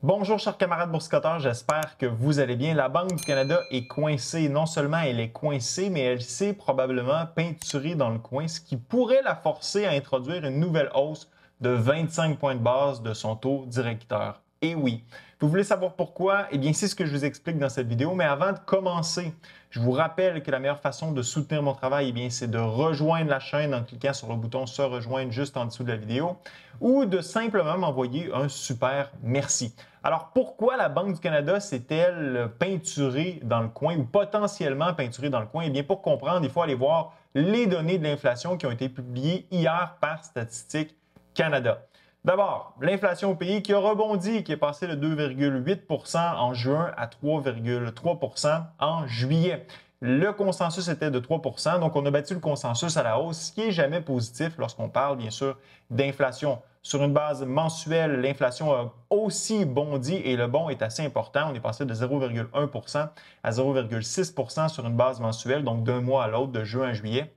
Bonjour chers camarades boursicoteurs, j'espère que vous allez bien. La Banque du Canada est coincée. Non seulement elle est coincée, mais elle s'est probablement peinturée dans le coin, ce qui pourrait la forcer à introduire une nouvelle hausse de 25 points de base de son taux directeur. Et oui, vous voulez savoir pourquoi? Eh bien, c'est ce que je vous explique dans cette vidéo. Mais avant de commencer, je vous rappelle que la meilleure façon de soutenir mon travail, eh bien, c'est de rejoindre la chaîne en cliquant sur le bouton se rejoindre juste en dessous de la vidéo ou de simplement m'envoyer un super merci. Alors, pourquoi la Banque du Canada s'est-elle peinturée dans le coin ou potentiellement peinturée dans le coin? Eh bien, pour comprendre, il faut aller voir les données de l'inflation qui ont été publiées hier par Statistique Canada. D'abord, l'inflation au pays qui a rebondi, qui est passée de 2,8 en juin à 3,3 en juillet. Le consensus était de 3 donc on a battu le consensus à la hausse, ce qui n'est jamais positif lorsqu'on parle, bien sûr, d'inflation. Sur une base mensuelle, l'inflation a aussi bondi et le bond est assez important. On est passé de 0,1 à 0,6 sur une base mensuelle, donc d'un mois à l'autre, de juin à juillet.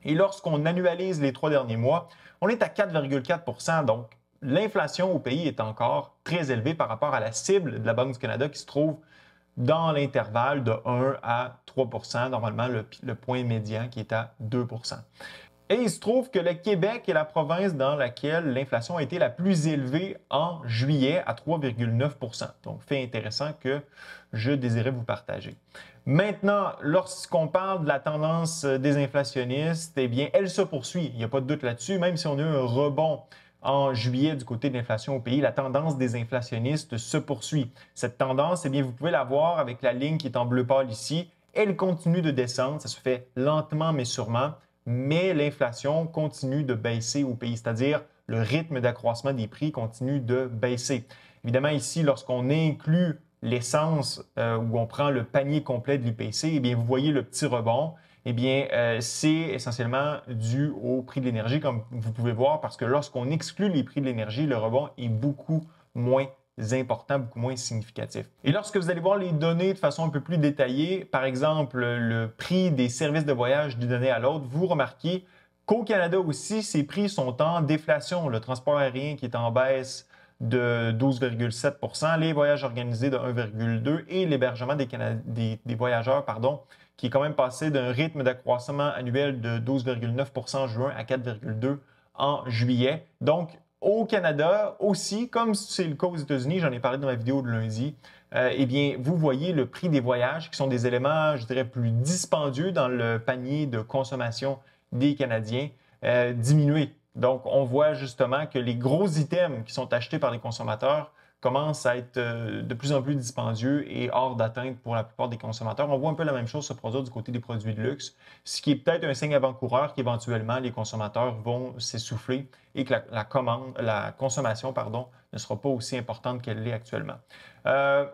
Et lorsqu'on annualise les 3 derniers mois, on est à 4,4 donc l'inflation au pays est encore très élevée par rapport à la cible de la Banque du Canada qui se trouve dans l'intervalle de 1 à 3 normalement le point médian qui est à 2 Et il se trouve que le Québec est la province dans laquelle l'inflation a été la plus élevée en juillet à 3,9 Donc, fait intéressant que je désirais vous partager. Maintenant, lorsqu'on parle de la tendance des inflationnistes, eh bien, elle se poursuit. Il n'y a pas de doute là-dessus. Même si on a eu un rebond en juillet du côté de l'inflation au pays, la tendance des inflationnistes se poursuit. Cette tendance, eh bien, vous pouvez la voir avec la ligne qui est en bleu pâle ici. Elle continue de descendre. Ça se fait lentement mais sûrement. Mais l'inflation continue de baisser au pays, c'est-à-dire le rythme d'accroissement des prix continue de baisser. Évidemment, ici, lorsqu'on inclut l'essence où on prend le panier complet de l'IPC, eh bien, vous voyez le petit rebond. Eh bien, c'est essentiellement dû au prix de l'énergie, comme vous pouvez voir, parce que lorsqu'on exclut les prix de l'énergie, le rebond est beaucoup moins important, beaucoup moins significatif. Et lorsque vous allez voir les données de façon un peu plus détaillée, par exemple le prix des services de voyage d'une année à l'autre, vous remarquez qu'au Canada aussi, ces prix sont en déflation. Le transport aérien qui est en baisse de 12,7 les voyages organisés de 1,2 et l'hébergement des voyageurs, qui est quand même passé d'un rythme d'accroissement annuel de 12,9 en juin à 4,2 en juillet. Donc, au Canada aussi, comme c'est le cas aux États-Unis, j'en ai parlé dans ma vidéo de lundi, eh bien, vous voyez le prix des voyages, qui sont des éléments, je dirais, plus dispendieux dans le panier de consommation des Canadiens, diminuer. Donc, on voit justement que les gros items qui sont achetés par les consommateurs commencent à être de plus en plus dispendieux et hors d'atteinte pour la plupart des consommateurs. On voit un peu la même chose se produire du côté des produits de luxe, ce qui est peut-être un signe avant-coureur qu'éventuellement les consommateurs vont s'essouffler et que la consommation ne sera pas aussi importante qu'elle l'est actuellement.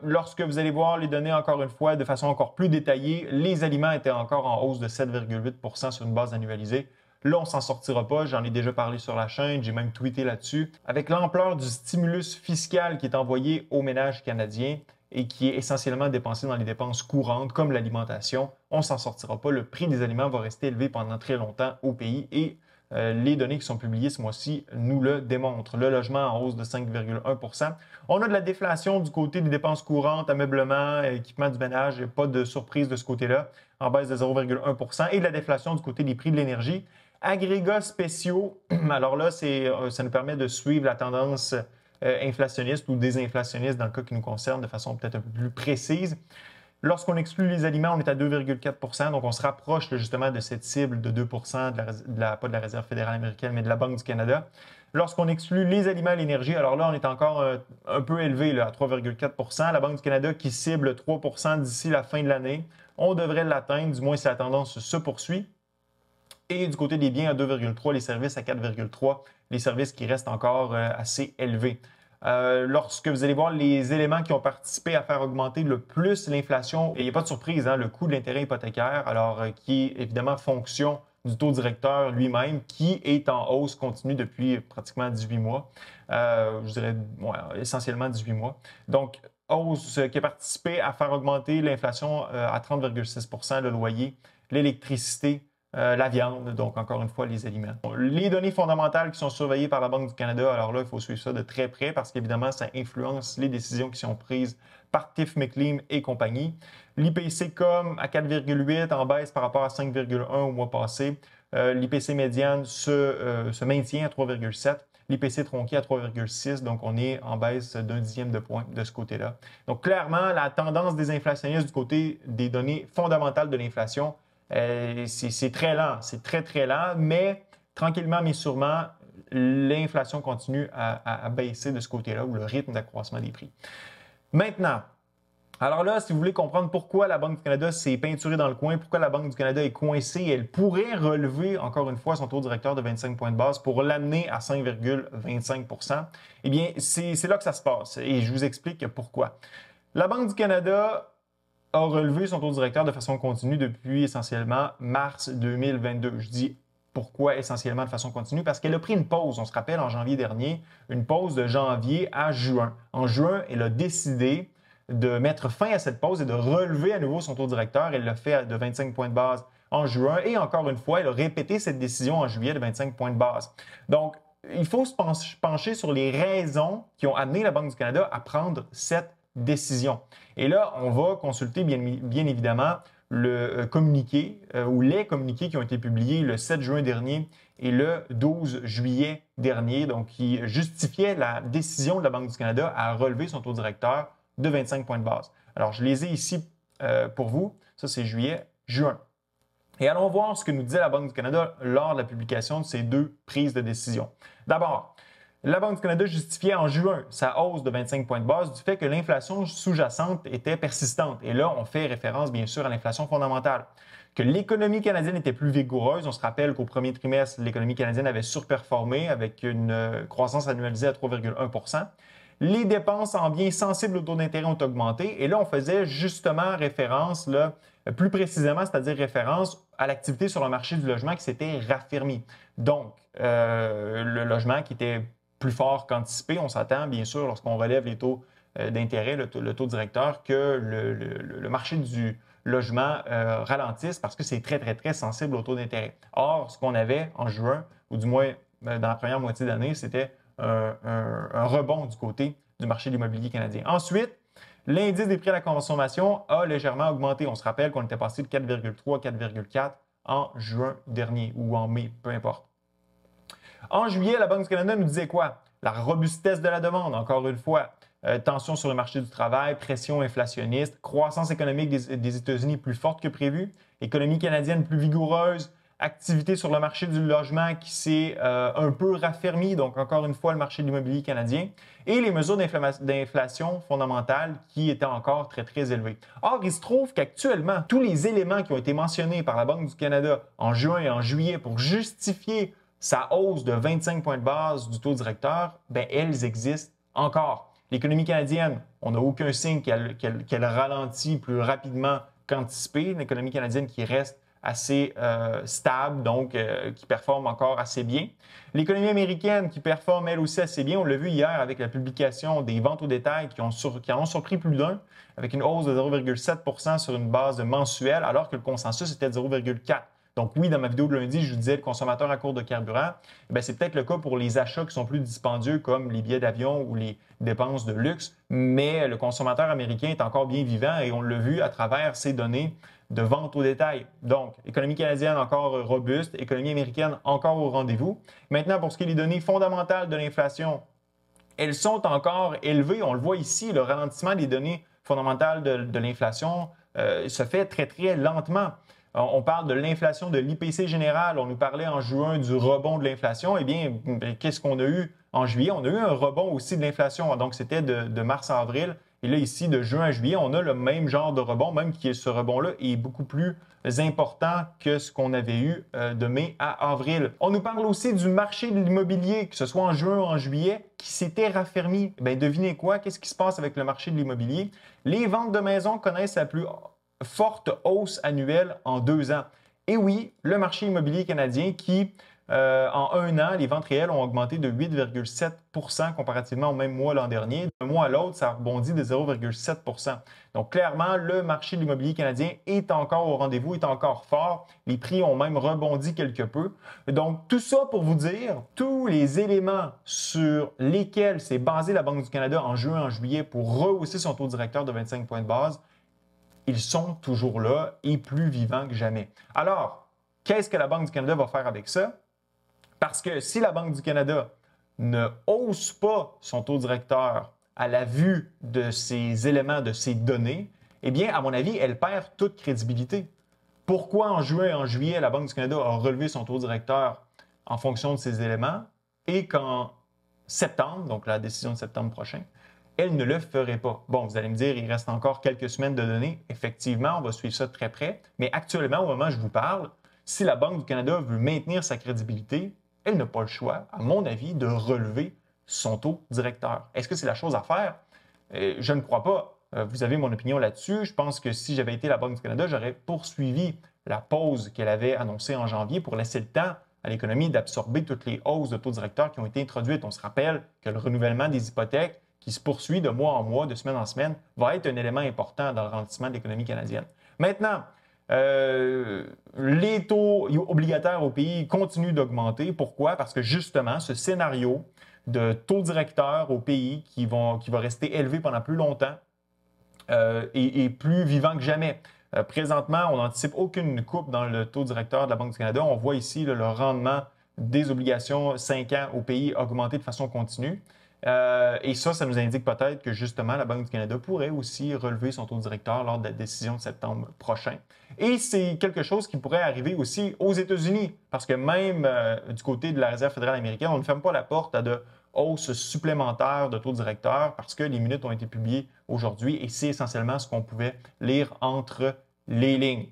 Lorsque vous allez voir les données, encore une fois, de façon encore plus détaillée, les aliments étaient encore en hausse de 7,8 sur une base annualisée. Là, on s'en sortira pas. J'en ai déjà parlé sur la chaîne. J'ai même tweeté là-dessus. Avec l'ampleur du stimulus fiscal qui est envoyé aux ménages canadiens et qui est essentiellement dépensé dans les dépenses courantes comme l'alimentation, on s'en sortira pas. Le prix des aliments va rester élevé pendant très longtemps au pays et les données qui sont publiées ce mois-ci nous le démontrent. Le logement en hausse de 5,1 On a de la déflation du côté des dépenses courantes, ameublement, équipement du ménage. Pas de surprise de ce côté-là, en baisse de 0,1 et de la déflation du côté des prix de l'énergie. Agrégats spéciaux, alors là, ça nous permet de suivre la tendance inflationniste ou désinflationniste dans le cas qui nous concerne de façon peut-être un peu plus précise. Lorsqu'on exclut les aliments, on est à 2,4 donc on se rapproche justement de cette cible de 2 pas de la Réserve fédérale américaine, mais de la Banque du Canada. Lorsqu'on exclut les aliments et l'énergie, alors là, on est encore un peu élevé là, à 3,4 La Banque du Canada qui cible 3 d'ici la fin de l'année, on devrait l'atteindre, du moins si la tendance se poursuit. Et du côté des biens à 2,3, les services à 4,3, les services qui restent encore assez élevés. Lorsque vous allez voir les éléments qui ont participé à faire augmenter le plus l'inflation, et il n'y a pas de surprise, hein, le coût de l'intérêt hypothécaire, alors qui est évidemment fonction du taux directeur lui-même, qui est en hausse continue depuis pratiquement 18 mois. Je dirais essentiellement 18 mois. Donc, hausse qui a participé à faire augmenter l'inflation à 30,6 le loyer, l'électricité, la viande, donc encore une fois les aliments. Les données fondamentales qui sont surveillées par la Banque du Canada, alors là, il faut suivre ça de très près parce qu'évidemment, ça influence les décisions qui sont prises par Tiff Maclean et compagnie. L'IPC com à 4,8 en baisse par rapport à 5,1 au mois passé. L'IPC médiane se maintient à 3,7. L'IPC tronqué à 3,6, donc on est en baisse d'un dixième de point de ce côté-là. Donc clairement, la tendance des inflationnistes du côté des données fondamentales de l'inflation, c'est très lent, c'est très, très lent, mais tranquillement mais sûrement, l'inflation continue à baisser de ce côté-là, ou le rythme d'accroissement des prix. Maintenant, alors là, si vous voulez comprendre pourquoi la Banque du Canada s'est peinturée dans le coin, pourquoi la Banque du Canada est coincée, elle pourrait relever encore une fois son taux directeur de 25 points de base pour l'amener à 5,25 %, eh bien, c'est là que ça se passe et je vous explique pourquoi. La Banque du Canada a relevé son taux directeur de façon continue depuis essentiellement mars 2022. Je dis pourquoi essentiellement de façon continue? Parce qu'elle a pris une pause, on se rappelle, en janvier dernier, une pause de janvier à juin. En juin, elle a décidé de mettre fin à cette pause et de relever à nouveau son taux directeur. Elle l'a fait de 25 points de base en juin et encore une fois, elle a répété cette décision en juillet de 25 points de base. Donc, il faut se pencher sur les raisons qui ont amené la Banque du Canada à prendre cette décision. Et là, on va consulter bien évidemment le communiqué ou les communiqués qui ont été publiés le 7 juin dernier et le 12 juillet dernier, donc qui justifiaient la décision de la Banque du Canada à relever son taux directeur de 25 points de base. Alors, je les ai ici pour vous. Ça, c'est juillet, juin. Et allons voir ce que nous disait la Banque du Canada lors de la publication de ces deux prises de décision. D'abord, la Banque du Canada justifiait en juin sa hausse de 25 points de base du fait que l'inflation sous-jacente était persistante. Et là, on fait référence, bien sûr, à l'inflation fondamentale. Que l'économie canadienne était plus vigoureuse. On se rappelle qu'au premier trimestre, l'économie canadienne avait surperformé avec une croissance annualisée à 3,1 %. Les dépenses en biens sensibles au taux d'intérêt ont augmenté. Et là, on faisait justement référence, là, plus précisément, c'est-à-dire référence à l'activité sur le marché du logement qui s'était raffermie. Donc, le logement qui était plus fort qu'anticipé, on s'attend bien sûr lorsqu'on relève les taux d'intérêt, le taux directeur, que le marché du logement ralentisse parce que c'est très, très, très sensible au taux d'intérêt. Or, ce qu'on avait en juin, ou du moins dans la première moitié d'année, c'était un rebond du côté du marché de l'immobilier canadien. Ensuite, l'indice des prix à la consommation a légèrement augmenté. On se rappelle qu'on était passé de 4,3 à 4,4 en juin dernier ou en mai, peu importe. En juillet, la Banque du Canada nous disait quoi? La robustesse de la demande, encore une fois. Tension sur le marché du travail, pression inflationniste, croissance économique des États-Unis plus forte que prévu, économie canadienne plus vigoureuse, activité sur le marché du logement qui s'est un peu raffermie, donc encore une fois le marché de l'immobilier canadien, et les mesures d'inflation fondamentale qui étaient encore très, très élevées. Or, il se trouve qu'actuellement, tous les éléments qui ont été mentionnés par la Banque du Canada en juin et en juillet pour justifier sa hausse de 25 points de base du taux directeur, bien, elles existent encore. L'économie canadienne, on n'a aucun signe qu'elle ralentit plus rapidement qu'anticipé. L'économie canadienne qui reste assez stable, donc qui performe encore assez bien. L'économie américaine qui performe elle aussi assez bien, on l'a vu hier avec la publication des ventes au détail qui en ont surpris plus d'un, avec une hausse de 0,7 % sur une base mensuelle, alors que le consensus était de 0,4 %. Donc oui, dans ma vidéo de lundi, je vous disais le consommateur à court de carburant, c'est peut-être le cas pour les achats qui sont plus dispendieux comme les billets d'avion ou les dépenses de luxe, mais le consommateur américain est encore bien vivant et on l'a vu à travers ces données de vente au détail. Donc, économie canadienne encore robuste, économie américaine encore au rendez-vous. Maintenant, pour ce qui est des données fondamentales de l'inflation, elles sont encore élevées. On le voit ici, le ralentissement des données fondamentales de l'inflation se fait très, très lentement. On parle de l'inflation de l'IPC général. On nous parlait en juin du rebond de l'inflation. Eh bien, qu'est-ce qu'on a eu en juillet? On a eu un rebond aussi de l'inflation. Donc, c'était de mars à avril. Et là, ici, de juin à juillet, on a le même genre de rebond, même que ce rebond-là est beaucoup plus important que ce qu'on avait eu de mai à avril. On nous parle aussi du marché de l'immobilier, que ce soit en juin ou en juillet, qui s'était raffermi. Bien, devinez quoi? Qu'est-ce qui se passe avec le marché de l'immobilier? Les ventes de maisons connaissent la plus forte hausse annuelle en 2 ans. Et oui, le marché immobilier canadien qui en un an, les ventes réelles ont augmenté de 8,7 comparativement au même mois l'an dernier. D'un mois à l'autre, ça a rebondi de 0,7 Donc, clairement, le marché de l'immobilier canadien est encore au rendez-vous, est encore fort. Les prix ont même rebondi quelque peu. Donc, tout ça pour vous dire, tous les éléments sur lesquels s'est basée la Banque du Canada en juin, en juillet pour rehausser son taux directeur de 25 points de base, ils sont toujours là et plus vivants que jamais. Alors, qu'est-ce que la Banque du Canada va faire avec ça? Parce que si la Banque du Canada ne hausse pas son taux directeur à la vue de ces éléments, de ces données, eh bien, à mon avis, elle perd toute crédibilité. Pourquoi en juin et en juillet, la Banque du Canada a relevé son taux directeur en fonction de ces éléments et qu'en septembre, donc la décision de septembre prochain, elle ne le ferait pas. Bon, vous allez me dire, il reste encore quelques semaines de données. Effectivement, on va suivre ça de très près. Mais actuellement, au moment où je vous parle, si la Banque du Canada veut maintenir sa crédibilité, elle n'a pas le choix, à mon avis, de relever son taux directeur. Est-ce que c'est la chose à faire? Je ne crois pas. Vous avez mon opinion là-dessus. Je pense que si j'avais été la Banque du Canada, j'aurais poursuivi la pause qu'elle avait annoncée en janvier pour laisser le temps à l'économie d'absorber toutes les hausses de taux directeurs qui ont été introduites. On se rappelle que le renouvellement des hypothèques qui se poursuit de mois en mois, de semaine en semaine, va être un élément important dans le ralentissement de l'économie canadienne. Maintenant, les taux obligataires au pays continuent d'augmenter. Pourquoi? Parce que justement, ce scénario de taux directeur au pays qui va rester élevé pendant plus longtemps est plus vivant que jamais. Présentement, on n'anticipe aucune coupe dans le taux directeur de la Banque du Canada. On voit ici le rendement des obligations 5 ans au pays augmenter de façon continue. Et ça nous indique peut-être que justement la Banque du Canada pourrait aussi relever son taux directeur lors de la décision de septembre prochain. Et c'est quelque chose qui pourrait arriver aussi aux États-Unis, parce que même du côté de la Réserve fédérale américaine, on ne ferme pas la porte à de hausses supplémentaires de taux directeur parce que les minutes ont été publiées aujourd'hui et c'est essentiellement ce qu'on pouvait lire entre les lignes.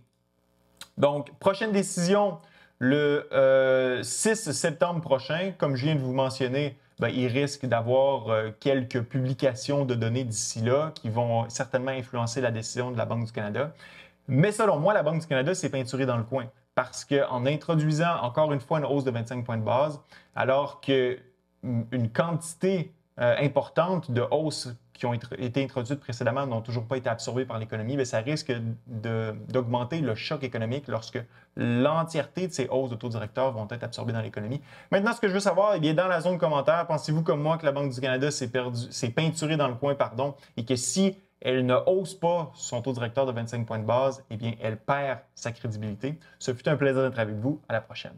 Donc, prochaine décision, le 6 septembre prochain, comme je viens de vous mentionner, bien, il risque d'avoir quelques publications de données d'ici là qui vont certainement influencer la décision de la Banque du Canada. Mais selon moi, la Banque du Canada s'est peinturée dans le coin parce qu'en introduisant encore une fois une hausse de 25 points de base, alors qu'une quantité importante de hausses qui ont été introduites précédemment n'ont toujours pas été absorbées par l'économie, ça risque d'augmenter le choc économique lorsque l'entièreté de ces hausses de taux directeurs vont être absorbées dans l'économie. Maintenant, ce que je veux savoir, eh bien, dans la zone commentaire, pensez-vous comme moi que la Banque du Canada s'est peinturée dans le coin, et que si elle ne hausse pas son taux directeur de 25 points de base, eh bien, elle perd sa crédibilité. Ce fut un plaisir d'être avec vous. À la prochaine.